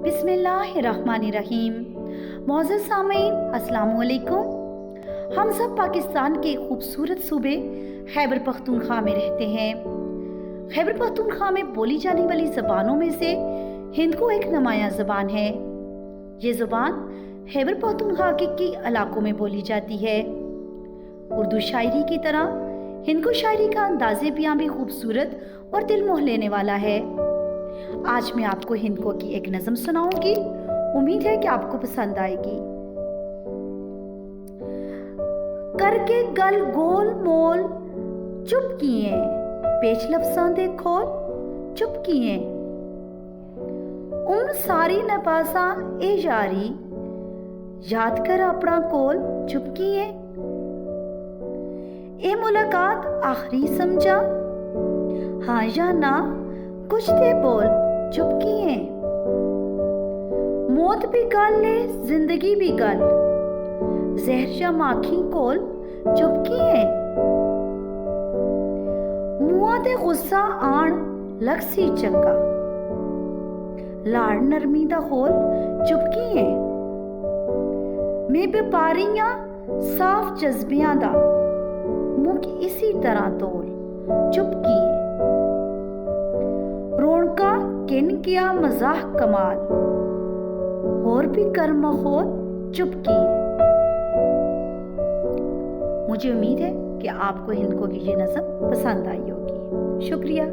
بسم اللہ الرحمن الرحیم۔ معزز سامعین السلام علیکم۔ ہم سب پاکستان کے خوبصورت صوبے خیبر پختونخوا میں رہتے ہیں۔ خیبر پختونخوا میں بولی جانے والی زبانوں میں سے ہندکو ایک نمایاں زبان ہے۔ یہ زبان خیبر پختونخوا کے کئی علاقوں میں بولی جاتی ہے۔ اردو شاعری کی طرح ہندکو شاعری کا انداز بیاں بھی خوبصورت اور دل موہ لینے والا ہے۔ آج میں آپ کو ہندکو کی ایک نظم سناؤں گی، امید ہے کہ آپ کو پسند آئے گی۔ کر کے گل گول مول چپ کیے، پیچ لفظاں دے کھول چپ کیے، ساری نپاساں اے یاری یاد کر اپنا کول چپ کیے، اے ملاقات آخری سمجھا ہاں یا نہ کچھ دے بول چپ کیے، موت بھی گل لے زندگی بھی گل زہر یا ماکھی کول چپ کیے، منہ تے غصہ آن لگ سی چنگا لاڑ نرمی دا خول چپ کیے، میں بیپاریاں صاف جذبیاں دا مک اسی طرح تول چپ کیے، رونکا کن کیا مزاح کمال اور بھی کر مخول چپ کیے۔ مجھے امید ہے کہ آپ کو ہندکو کی یہ نظم پسند آئی ہوگی۔ شکریہ۔